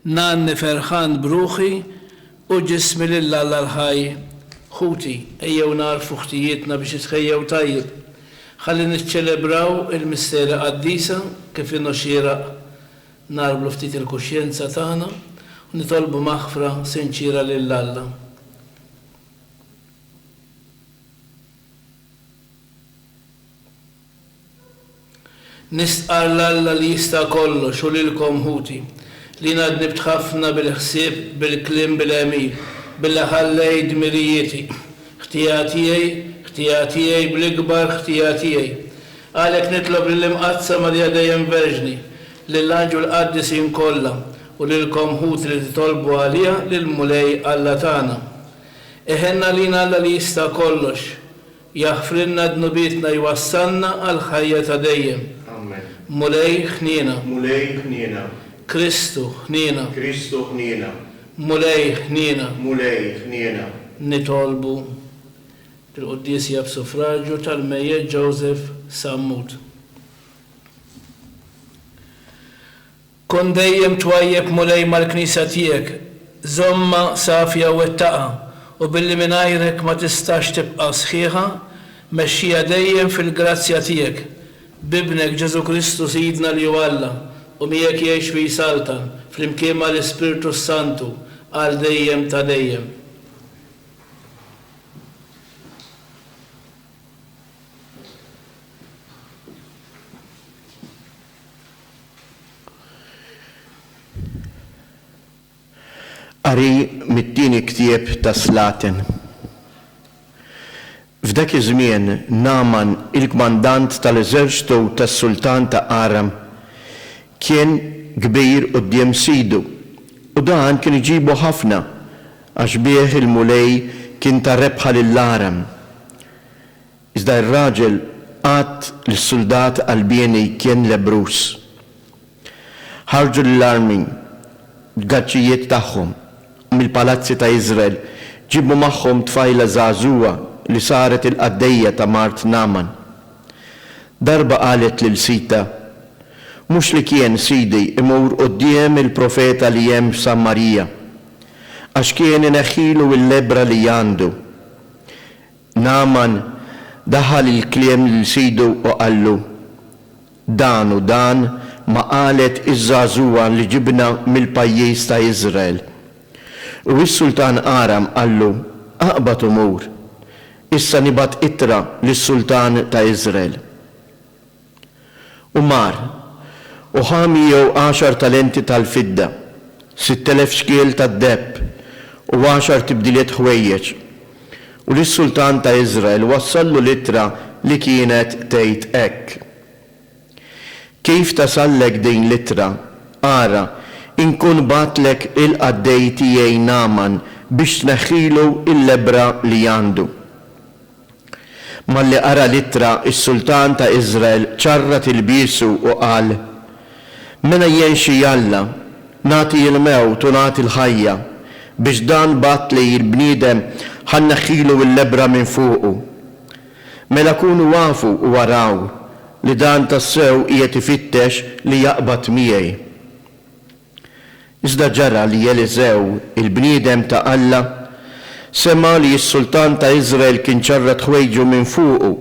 nanni ferħan bruħi u ġismi lill-Alla l-ħaj. Ħuti, ejjew narfu ħtijietna biex itħejjew tajjeb. Ħalli niċċelebraw il-misteri qaddisa kif inhu xieraq narblu ftit il-kuxjenza tagħna u nitolbu maħfra sinċira lill-Alla. Nistqar l-Alla li jista' kollox u lilkom ħuti li ngħadni btħaffna bil-ħsieb, bil-kliem, bil-għemil, billi ħallej dmirijieti, ħtijatijaj bl-ikbar ħtijatijaj. Għalek nitlob l-imqazza Marja dejjem Verġni, l-Anġu l-Qaddisin kollha u lilkom ħut li titolbu għalija lil-Mulej Alla tagħna. Eħenna lina Alla li jista' kollox, jaħfrilna dnubietna jwassalna għal ħajja ta' dejjem. Mulej ħniena. Mulej ħniena. Kristu ħniena. Kristu ħniena. Mulej ħniena. Mulej ħniena. Nitolbu il-Qudies Jab Suffraġġju tal-Mejjed Joseph Sammut. Kun dejjem twajjeb Mulej mal-Knisja tiegħek, żomma safja u wettaqa u billi mingħajrek ma tistax tibqa' sħiħa, mexxija dejjem fil-grazzja tiegħek. Bibnek Ġesu Kristu Sidna li hu Alla u miegħek jgħix fi Saltan flimkien mal-Ispirtu Santu għal dejjem ta' dejjem. Qari mit-tieni ktieb ta' Slatin. F'dak iż-żmien Naaman, il-kmandant tal-eżerċitu tas-Sultan ta' Aram, kien kbir quddiem sidu u dan kien iġibu ħafna għax bih il-mulej kien ta' rebħa lill-Aram. Iżda r-raġel qatt lis-soldat qalbieni kien lebrus. Ħarġu l-armi gaċċijiet tagħhom mill-palazzi ta' Iżrael, ġibu magħhom tfajla żagħżugħa li saret il-qaddejja ta' Mart Naaman. Darba qalet lil Sita, mhux li kien Sidi imur quddiem il-profeta li hemm f'Sammarija, għax kien ineħħilu l-lebra li għandu. Naaman daħal il-kliem lil Sidu u qallu, dan u dan ma qalet iż-żagħżugħa li ġibna mill-pajjiż ta' Iżrael. U s-Sultan Aram qallu, aqbad umur, issa nibat ittra lis-Sultan ta' Iżrael. U mar, u ħami jew 10 talenti tal-fidda, 6,000 xkiel tad-debb u 10 tibdiliet ħwejjeġ. U lis-Sultan ta' Iżrael wassallu l-ittra li kienet tgħid hekk. Kif tasallek din l-ittra, ara, inkun batlek il-qaddej tiegħi Naaman biex tneħħilu il-lebra li għandu. Malli qara l-ittra is-Sultan ta' Iżrael ċarrat il-bisu u qal, mela jien xi Alla, nagħti l-mewt u nagħti l-ħajja biex dan batli l-bniedem ħanneħħilu il-lebra minn fuqu. Mela kunu wafu u waraw li dan tassew qiegħed ifittex li jaqbad miegħi. Iżda ġara li Eliżew, il-bniedem ta' Alla, sema li s-Sultan ta' Iżrael kien ċarrat ħwejġu minn fuqu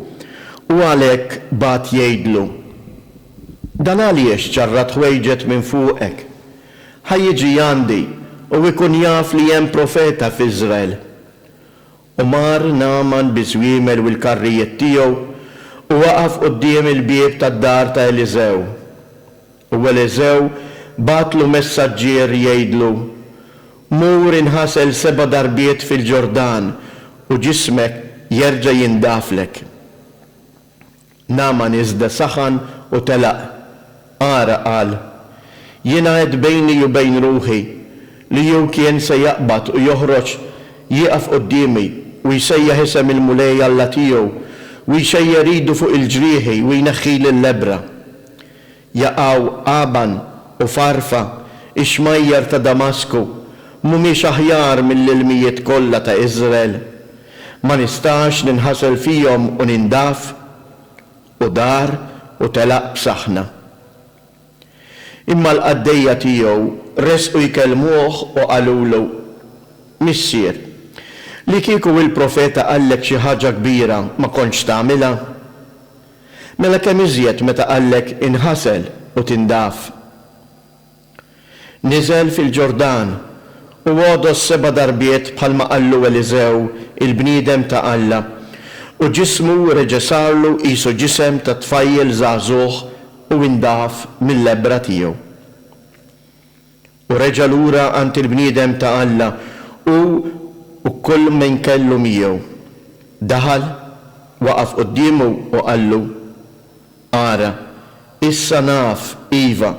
u għalhekk bat jgħidlu, dan għaliex ċarrat ħwejġet minn fuqek? Ħajjiġi għandi u ikun jaf li hemm profeta f'Iżrael. U mar Naaman biżwiemel u l-karrijiet tiegħu u waqaf quddiem il-bieb tad-dar ta' Eliżew. U Eliżew batlu messaġġier jgħidlu, mur inħasel 7 darbiet fil-Ġordan u ġismek jerġa' jindaflek. Naaman iżda saħan u telaq. Ara qal, jiena qed bejni u bejn ruħi li jew kien se jaqbad u joħroġ jieqaf qudiemi u jsejjaħ isem il-Mulej Alla tiegħu u jxejjer idu fuq il-ġrieħi u jneħħili l-lebra. Jaqgħu Aban u Farfa, ix-xmajjar ta' Damasku, mhumiex aħjar mill-ilmijiet kollha ta' Iżrael. Ma nistax ninħasel fihom u nindaf u dar u telaq b'saħħna. Imma l-qaddejja tiegħu resqu jkellmuh u qalulu: Missier, li kieku il-profeta qallek xi ħaġa kbira ma kontx tagħmilha? Mela kemm iżjed meta qallek inħasel u tindaf. Niżel fil-Ġordan u għodos 7 darbiet bħalma qallu Eliżew il-bniedem ta' Alla u ġismu reġa' sarlu qisu ġisem ta' tfajjel żagħżugħ u indaf mill-lebbra tiegħu. U reġa' lura għand il-bniedem ta' Alla u kull min kellu miegħu. Daħal, waqaf qudiemu u qallu: Ara, issa naf, Iva,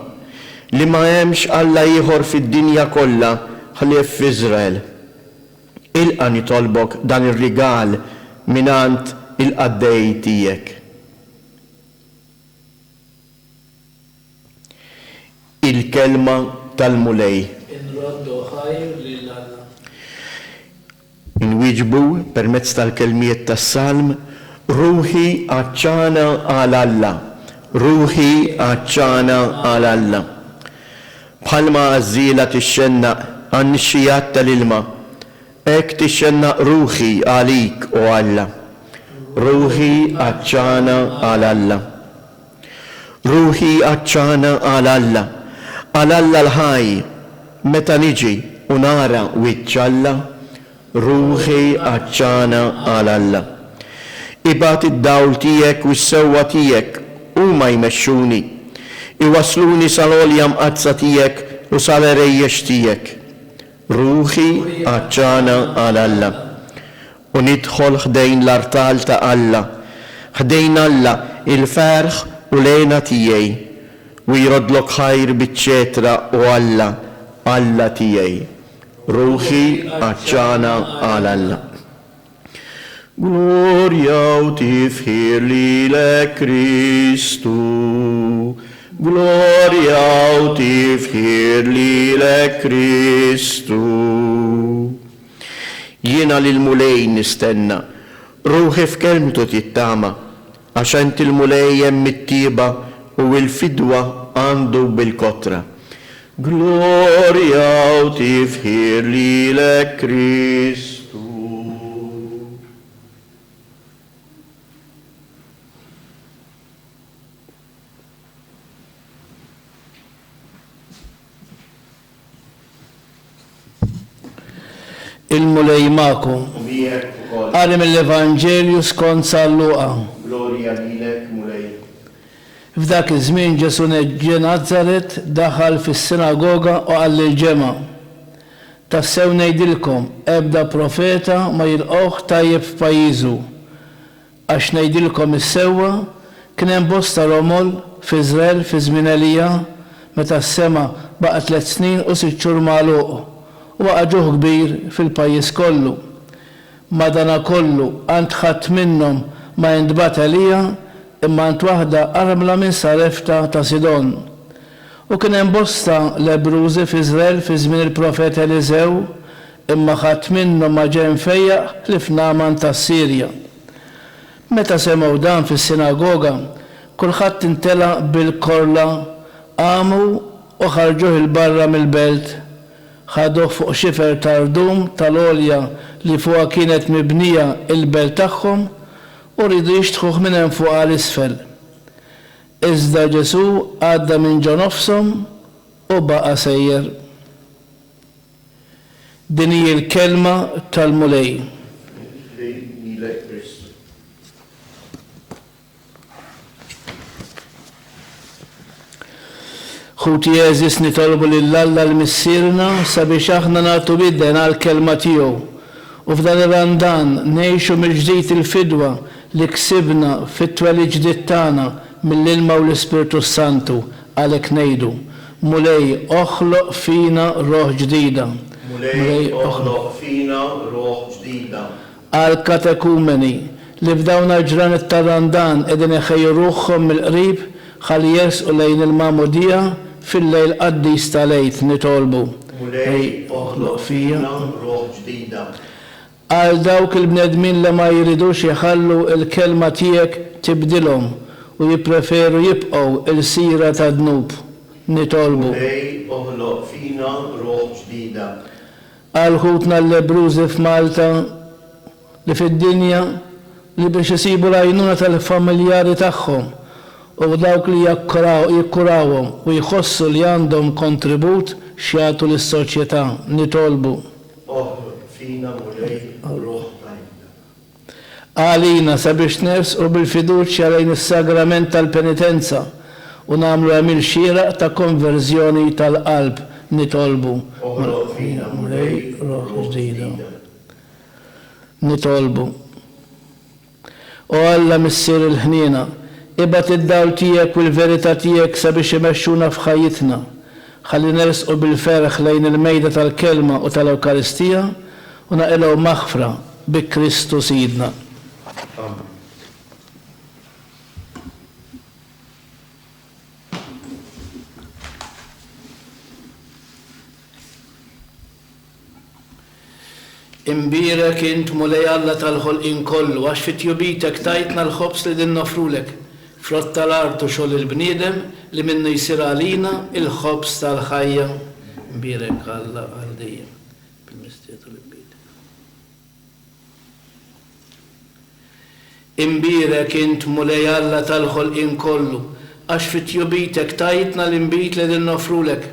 li ma hemmx Alla ieħor fid-dinja kollha ħlief f'Iżrael. Ilqa' nitolbok dan ir-rigal mingħand il-qaddej tiegħek. Il-kelma tal-mulej. Inroddu ħajr lil Alla. Inwieġbu permezz tal-kelmiet tas-salm: Ruħi għaċċana għal Alla, ruħi għaċċana għal Alla. Bħalma għażila tixxennaq għan-nixxijat tal-ilma, hekk tixxennaq ruħi għalik u Alla. Ruħi għaċċana għal Alla. Ruħi għaċċana għal Alla. Għal Alla l-ħaj, meta niġi u nara wiċċ Alla, ruħi għaċċana għal Alla. Ibgħat id-dawl tiegħek u s-sewwa tiegħek huma jmexxuni, iwasluni sal-għolja mqazza tiegħek u sal-erejjex tiegħek. Ruħi għaċċana għal Alla. U nidħol ħdejn l-artal ta' Alla, ħdejn Alla il-ferħ u lejna tiegħi, u jrodlok ħajr biċ-ċetra u Alla, Alla tiegħi. Ruħi għaċċana għal Alla. Gloria u tifħir lilek Kristu, gloria u tifħir lilek Kristu. Jiena lil-mulej nistenna, ruħi f'kelmtu tittama, għax int il-mulej hemm it-tieba u l-fidwa għandu bil-kotra. Gloria u tifħir lilek Kristu. Il-mulej ma'kom. Għalim l-Evanġelju skont San Luqa. Gloria lilek, mulej. F'dak iż-żmien Ġesu neġġie Nazaret daħal fis-sinagoga u qal lill-ġemgħa: Tassew ngħidilkom, ebda profeta ma jilqgħuh tajjeb f'pajjiżu. Għax ngħidilkom is-sewwa kien hemm bosta romol f'Iżrael fi żmien Elija meta s-sema baqa' 3 snin u 6 xhur magħluq u waqa' ġuħ kbir fil-pajjiż kollu. Madankollu għand ħadd minnhom ma jintbagħat Elija imma għand waħda armla minn Sarefta ta' Sidon. U kien hemm bosta lebrużi f'Iżrael fi żmien il-profet Eliżew imma ħadd minnhom ma ġie mfejjaq ħlief Naaman tas-Sirja. Meta semgħu dan fis-sinagoga, kulħadd intela' bil-korla qamu u ħarġuh il-barra mill-belt. Ħaduh fuq xifer tardum tal-għolja li fuqha kienet mibnija il-belt tagħhom u rridu jixtħuh minn hemm fuq għal-isfel. Iżda Ġesu għadda minn ġo nofshom u baqa' sejjer. Din hi l-kelma tal-mulej. Ħuti jeżis nitolbu lill-Alla l-missierna sabiex aħna nagħtu bidden għall-kelma tiegħu u f'dan ir-Randan ngħixu mill-ġdid il-fidwa li ksibna fit-twelid ġdid tagħna mill-ilma u l-Ispiritu Santu għalhekk ngħidu: Mulej oħloq fina roħ ġdida. Mulej oħloq fina roħ ġdida. Għall-katekumeni li f'dawn il-ġranet tar-Randan qegħdin iħejju ruħhom mill-qrib ħalli jersqu lejn il-Magħmudija fil-lejl qaddis tal-għid nitolbu: Mulej oħloq fina roħ ġdida. Għal dawk il-bnedmin li ma jridux jħallu il-kelma tiegħek tibdilhom u jippreferu jibqgħu il-sira ta' dnub. nitolbu. Mulej oħloq fina ruħ ġdida. Għal-ħutna l-lebrużi f'Malta li fid-dinja li biex isibu l-għajnuna tal-familjari tagħhom u dawk li jikkurawhom u jħossu li għandhom kontribut xjagħtu lis-soċjetà nitolbu. Oħloq fina mulej ruħ tajba. Għalina sabiex nersqu bil-fiduċja lejn is-sagrament tal-penitenza u nagħmlu għamil xieraq ta' konverżjoni tal-qalb nitolbu. Oħloq fina mulej ruħ ġdida. Nitolbu. U Alla missier il-ħnina, ibat id-dawl tiegħek u l-verità tiegħek sabiex imexxuna f'ħajjitna. Ħalli nersqu bil-ferħ lejn il-mejda tal-kelma u tal-Ewkaristija u naqilgħu maħfra bi Kristu Sidna. Amen. Imbirek int mulej Alla tal-ħolqien kollu, għax fit-jubitek tajtna l-ħobs li din nofrulek, frott tal-art u xogħol il-bniedem li minnu jsir għalina il-ħobs tal-ħajja. Imbirek Alla għal dejjem bil-mistiet u l-imbid. Imbirek int mulej Alla tal-ħolqien kollu, għax fit-jubitek tajtna l-imbit li din nofrulek,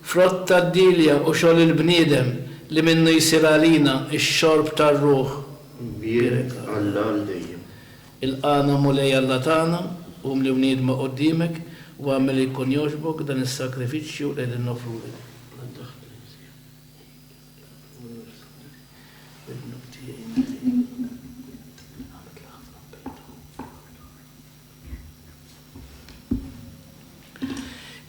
frott tad-dilja u xogħol il-bniedem li minnu jisir għalina ix-xorb tar-ruħ. Imbirek Alla għal dejjem. Il-qana mulej Alla tagħna u li bniedma qudiemek u għamel jkun jogħġbok dan is-sakrifiċċju li qegħdin nofrulek.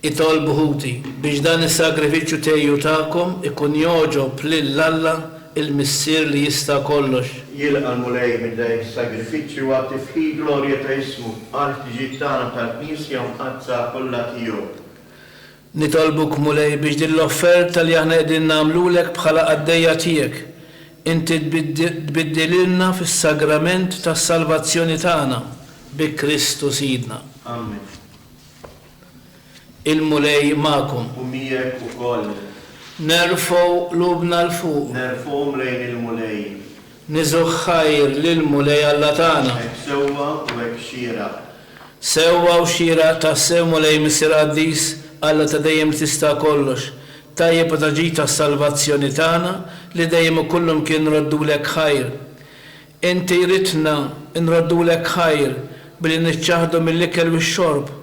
Itolbu ħuti biex dan is-sagrifiċċju tejju tagħkom ikun joġob lill-Alla il-missier li jista' kollox. Jilqa l-mulej minn dan is-sagrifiċċju għati fih glorja ta' ismu għal tiġi tagħna tal-Knisja mqazza kollha tiegħu. Nitolbuk mulej biex din l-offerta li aħna qegħdin nagħmlulek bħala għaddejja tiegħek. Inti tbiddililna fis-sagrament tas-salvazzjoni tagħna bi Kristu Sidna. Amen. Il-mulej ma'kom. U miegħek ukoll. Nerfgħu lubna l-fuq. Nerfhom lejn il-mulej. Niżgħu ħajr lill-mulej Alla tagħna. Hekk sewwa u hekk xieraq. Sewwa u xieraq tas-sew mulej missier Qaddis Alla ta' dejjem tista' kollox. Tajjeb ta' ġid tas-salvazzjoni tagħna li dejjem ukullhom kien nroddulek ħajr. Inti jridna nroddulek ħajr billi niċċaħdu mill-ikel u x-xorb.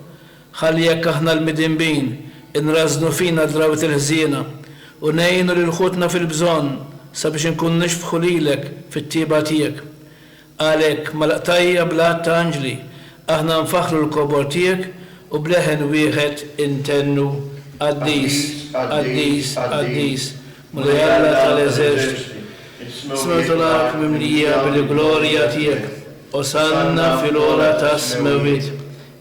Ħalli jekk aħna l-midinbin inrażnu fina drawt il-ħżiena u ngħinu lil ħutna fil-bżonn sabiex inkun nixfħu lilek fit-tieba tiegħek. Għalhekk malaqtajja blat ta' anġli aħna nfaħru l-kobor tiegħek u bleħen wieħed intennu Qaddis, Qaddis, Qaddis, mulej Alla tal-eżerċitu. Smewtulak mimlija bil-glorja tiegħek, osanna fil-ora ta' smewit.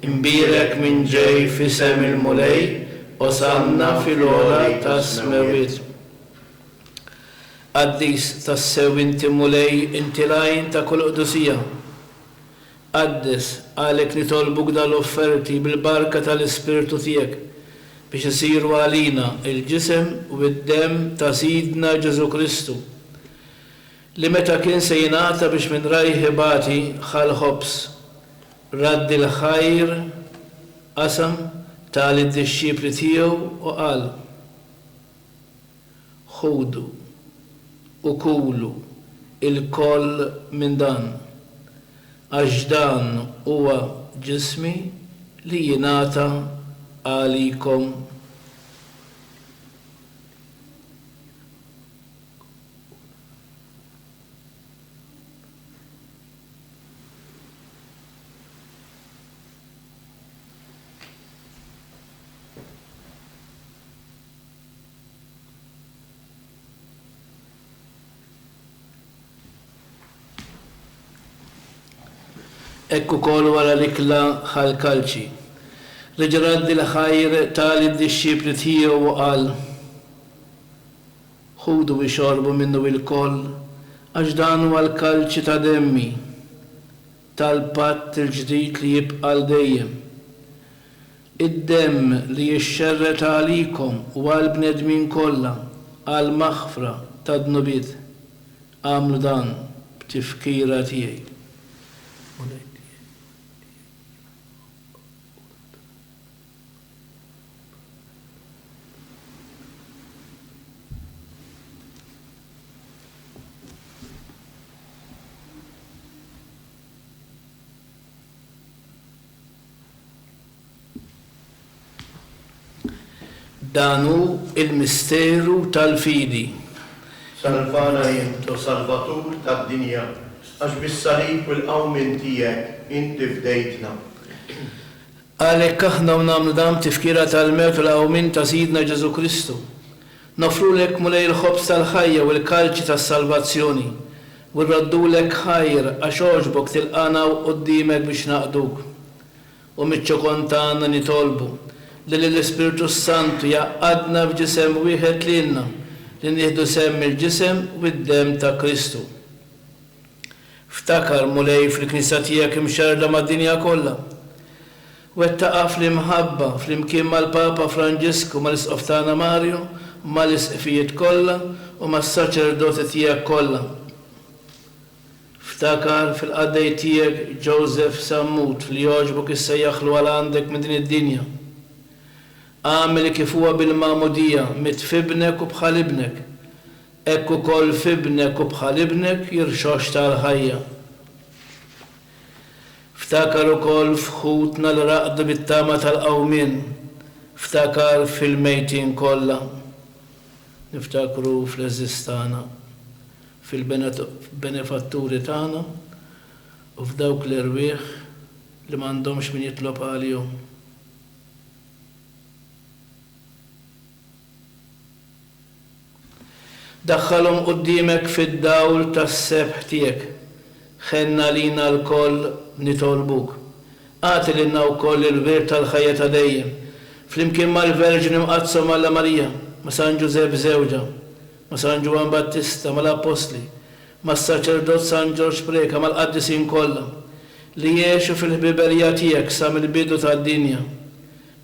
Imbirek minn ġej fisem il-mulej, osanna fil-ora ta' smewit. Qaddis tassew inti mulej inti lajn ta' kull qdusija. Qaddis għalek nitolbuk dal-offerti bil-barka tal-Ispirtu tiegħek biex isiru għalina il-ġisem u id-dem ta' Sidna Ġesu Kristu li meta kien se jingħata biex minn rajħi bati ħal-ħobs raddi l-ħajr qasam tal-disċipli tiegħu u qal ħudu u kulu il-koll minn dan għax dan huwa ġismi li jingħata għalikom. Ekku kol wara l-ikla ħal-kalċi. Reġraddi l-ħajr tali d-disċipli tiegħu u qal ħudu u xorbu minnu il-koll għax dan huwa l-kalċi ta' demmi tal-patt il-ġdid li jibqa' dejjem id-dem li jixxerret għalikom u għal-bnedmin kollha għal-maħfra tad-dnubiet għamlu dan b'tifkira tiegħi. Danu il-misteru tal-fidi. Salvana jinto salvatur tad-dinja, għax bis-salib u l-qawmin tiegħek inti fdejtna. Għalhekk aħna nagħmlu dan tifkira tal-mewt u l-qawmin ta' Sidna Ġesu Kristu. Nofrulek mulej il-ħobż tal-ħajja u l-kalċi tas-salvazzjoni u rraddulek ħajr għax ogħġbok tilqana quddiemek biex naqduk. U miċ-ċokon tagħna nitolbu li l-Ispiritu Santu jaqadna f'ġisem wieħed lilna li nieħdu semm il-ġisem u d-dem ta' Kristu. Ftakar mulej fil-Knisja tiegħek imxarda mad-dinja kollha. Wettaqa fl-imħabba fl-imkien mal-Papa Franġisku mal-Isqof tagħna Marju u mal-isqfijiet kollha u mas-saċerdoti tiegħek kollha. Ftakar fil-qaddej tiegħek Joseph Sammut li jogħġbok issejjaħlu għal għandek minn din id-dinja. Għamil kif huwa bil-ma'mudija mitfibnek u bħal ibnek, hekk ukoll fibnek u bħal ibnek jirxox tal-ħajja. Ftakar ukoll fħutna l-raqda bit-tama tal-qawmien, ftakar fil-mejtin kollha, niftakru fl-eżistana, fil-benefatturi tagħna u f'dawk l-irwieħ li m'għandhomx min jitlob għalihom. Daħħalhom quddiemek fid-dawl tas-sebħ tiegħek. Ħenna lina l-koll nitolbuk. Għati lilna wkoll il-wir tal-ħajja ta' dejjem. Flimkien mal-Verġini mqazzom Alla Marija, ma' San Ġusepp żewġa, ma' San Ġuan Battista, mal-Apostli, mas-Saċerdot San Ġorġ Preka, mal-qaddisin kollha li jgħixu fil-ħbiberija tiegħek sa mill-bidu tad-dinja.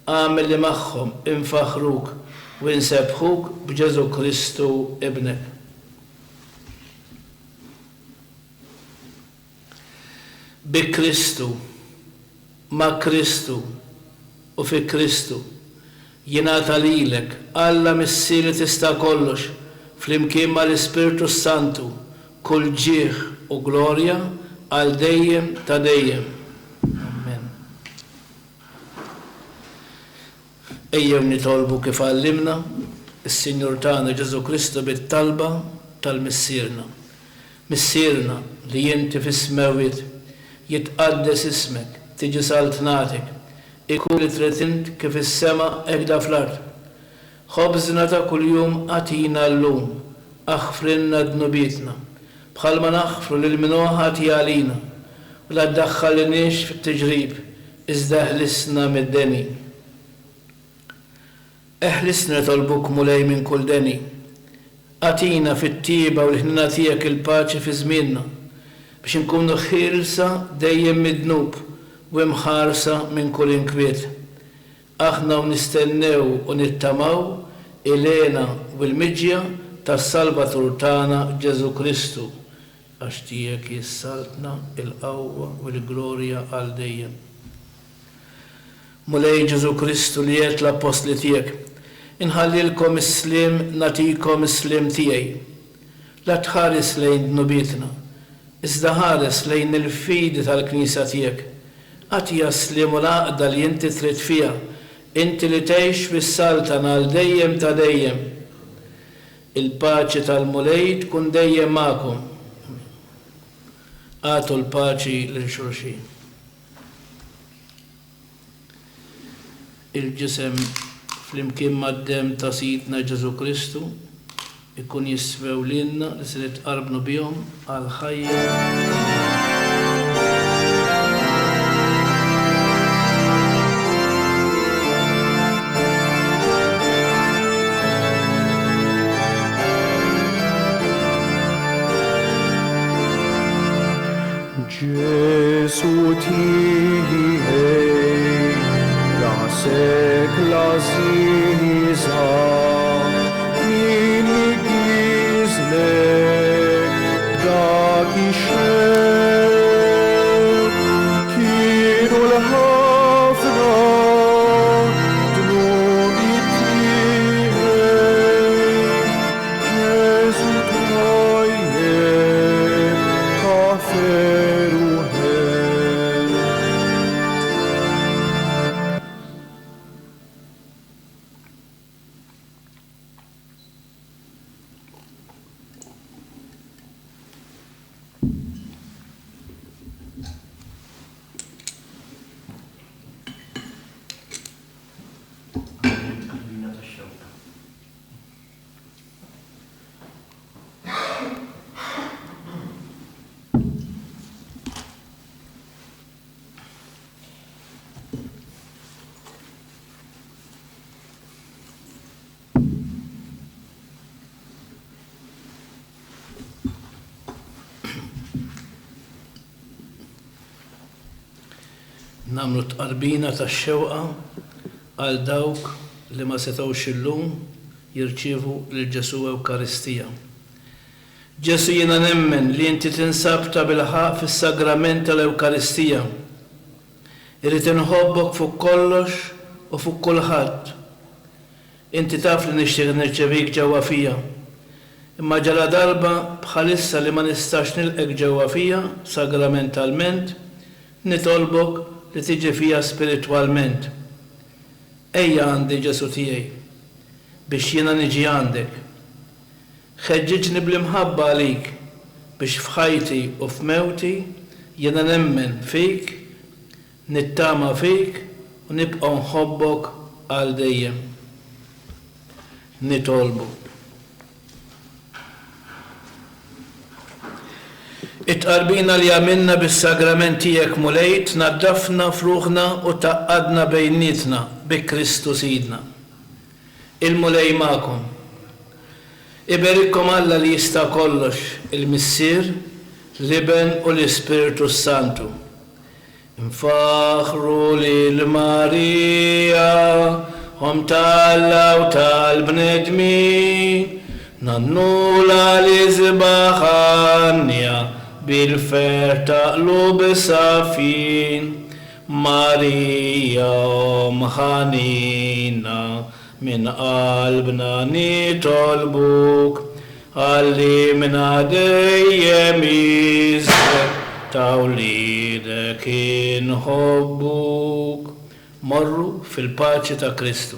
Għamel li magħhom infaħruk u nsebħuk b'Ġesu Kristu ibnek. Bi Kristu, ma' Kristu u fi Kristu jingħata lilek Alla missieri tista' kollox flimkien mal-Ispiritu Santu kull ġieħ u glorja għal dejjem ta' dejjem. Ejjew nitolbu kif għallimna is-Sinjur tagħna Ġesu Kristu bit-talba tal-missierna. Missierna li inti fis-smawiet jitqaddes ismek, tiġi saltnatek, ikun li tretint kif is-sema hekk fl-ard. Ħobżna ta' kuljum għatina llum, aħfrilna dnubietna, bħalma naħfru lil min ħati għalina, u la ddaħħalniex fit-tiġrib, iżda ħlisna mid-deni. Eħlisna tolbuk mulej minn kull deni. Għatina fit-tiba u l-ħnina tiegħek il-paċi fi żmienna biex nkunu ħielsa dejjem mid-dnub u mħarsa minn kull inkwiet. Aħna nistennew u nittamaw ilena u l-miġja tas-Salvatur tagħna Ġesu Kristu għax tiegħek jissaltna il-qawwa u l-glorja għal dejjem. Mulej Ġesu Kristu li jgħid l-apostli tiegħek, inħallilkom is-slim natikom is-slim tiegħi. La tħares lejn dnubietna, iżda ħares lejn il-fidi tal-Knisja tiegħek. Għatija slim u l-għaqda li inti trid fiha, inti li tgħix fis-saltan għal dejjem ta' dejjem. Il-paċi tal-mulej tkun dejjem magħkom. Għatu l-paċi lil xulxin. Il-ġisem flimkien mad-dem ta' Sidna Ġesu Kristu ikun jiswew lilna li se nitqarbnu bihom għal ħajja. Ġesu tiegħi nafsek laziza, min gizlek dak ixer, kienu l-ħafna dnubi tiegħek, Ġesu tajjeb kafer u ħel. Namlu tqarbina tax-xewqa għal dawk li ma setgħux illum jirċievu lil Ġesu Ewkaristija. Ġesu jiena nemmen li inti tinsab ta' bilħaq fis-sagrament tal-Ewkaristija. Irrid inħobbok fuq kollox u fuq kulħadd. Inti taf li nixtieq nirċevik ġewwa fija. Imma ġala darba bħalissa li ma nistax nilqek ġewwa fija sagramentalment, nitolbok li tiġi fija spiritwalment. Ejja għandi Ġesu tiegħi biex jiena niġi għandek. Ħeġġiġni bl-imħabba għalik biex f'ħajti u f'mewti jiena nemmen fik, nittama fik u nibqa' nħobbok għal dejjem. Nitolbu. It-qarbina li għamilna bis-sagrament tiegħek mulejt naddafna fruħna u taqqadna bejnietna bi Kristu Sidna. Il-mulej magħkom. Iberikkom Alla li jista' kollox, il-Missier, l-Iben u l-Ispiritu Santu. Infaħru lil Marija, Om tal-Alla u tal-bnedmin, nannula li zbaħanja bil-fer taqlu bisafin, Marija Om ħanina, min qalbna nitolbuk, għalli min dejjem iżżed ta' wliedek inħobbuk. Morru fil-paċi ta' Kristu.